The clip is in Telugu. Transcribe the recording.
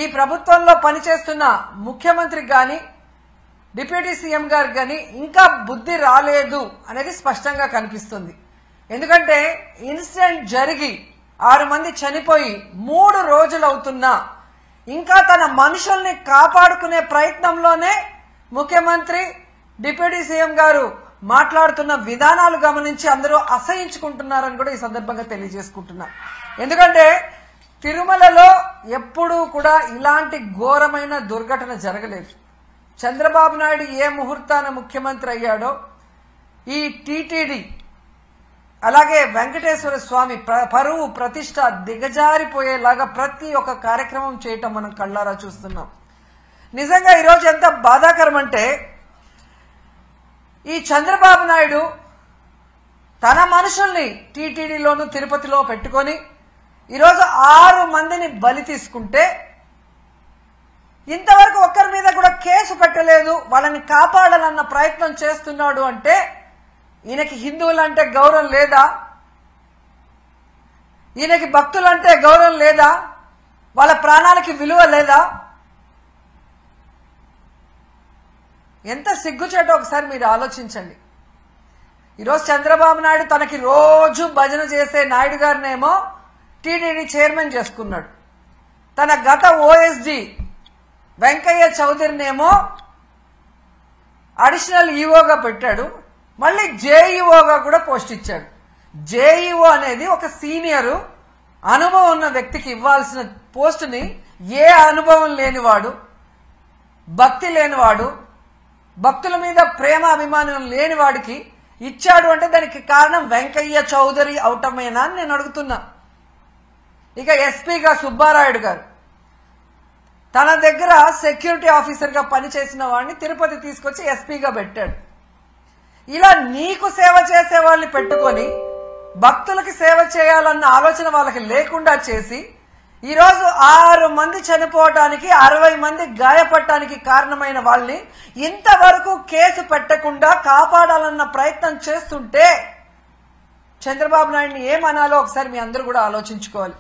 ఈ ప్రభుత్వంలో పనిచేస్తున్న ముఖ్యమంత్రికి గాని డిప్యూటీ సీఎం గారికి గాని ఇంకా బుద్ధి రాలేదు అనేది స్పష్టంగా కనిపిస్తుంది. ఎందుకంటే ఇన్సిడెంట్ జరిగి 6 మంది చనిపోయి 3 రోజులు అవుతున్నా ఇంకా తన మనుషుల్ని కాపాడుకునే ప్రయత్నంలోనే ముఖ్యమంత్రి డిప్యూటీ సీఎం గారు మాట్లాడుతున్న విధానాలు గమనించి అందరూ అసహించుకుంటున్నారని కూడా ఈ సందర్భంగా తెలియజేసుకుంటున్నా. ఎందుకంటే తిరుమలలో ఎప్పుడూ కూడా ఇలాంటి ఘోరమైన దుర్ఘటన జరగలేదు. చంద్రబాబు నాయుడు ఏ ముహూర్తాన ముఖ్యమంత్రి అయ్యాడో ఈ టీటీడీ అలాగే వెంకటేశ్వర స్వామి పరువు ప్రతిష్ట దిగజారిపోయేలాగా ప్రతి ఒక్క కార్యక్రమం చేయటం మనం కళ్ళారా చూస్తున్నాం. నిజంగా ఈరోజు ఎంత బాధాకరం అంటే ఈ చంద్రబాబు నాయుడు తన మనుషుల్ని టీటీడీలోను తిరుపతిలో పెట్టుకొని ఈరోజు 6 మందిని బలి తీసుకుంటే ఇంతవరకు ఒక్కరి మీద కూడా కేసు పెట్టలేదు, వాళ్ళని కాపాడాలన్న ప్రయత్నం చేస్తున్నాడు అంటే ఈయనకి హిందువులంటే గౌరవం లేదా? ఈయనకి భక్తులంటే గౌరవం లేదా? వాళ్ళ ప్రాణాలకి విలువ లేదా? ఎంత సిగ్గుచేటో ఒకసారి మీరు ఆలోచించండి. ఈరోజు చంద్రబాబు నాయుడు తనకి రోజు భజన చేసే నాయుడు గారినేమో టీటీడీ చైర్మన్ చేసుకున్నాడు. తన గత ఓఎస్డీ వెంకయ్య చౌదరినేమో అడిషనల్ ఈఓగా పెట్టాడు. మళ్ళీ జేఈఓగా కూడా పోస్ట్ ఇచ్చాడు. జేఈఓ అనేది ఒక సీనియరు అనుభవం ఉన్న వ్యక్తికి ఇవ్వాల్సిన పోస్టుని ఏ అనుభవం లేనివాడు, భక్తి లేనివాడు, భక్తుల మీద ప్రేమ అభిమానం లేనివాడికి ఇచ్చాడు అంటే దానికి కారణం వెంకయ్య చౌదరి అవటమేనా అని నేను అడుగుతున్నా. ఇక ఎస్పీగా సుబ్బారాయుడు గారు తన దగ్గర సెక్యూరిటీ ఆఫీసర్గా పనిచేసిన వాడిని తిరుపతి తీసుకొచ్చి ఎస్పీగా పెట్టాడు. ఇలా నీకు సేవ చేసే వాళ్ళని పెట్టుకొని భక్తులకి సేవ చేయాలన్న ఆలోచన వాళ్ళకి లేకుండా చేసి ఈరోజు 6 మంది చనిపోవటానికి 60 మంది గాయపడటానికి కారణమైన వాళ్ళని ఇంతవరకు కేసు పెట్టకుండా కాపాడాలన్న ప్రయత్నం చేస్తుంటే చంద్రబాబు నాయుడిని ఏమనాలో ఒకసారి మీ అందరూ కూడా ఆలోచించుకోవాలి.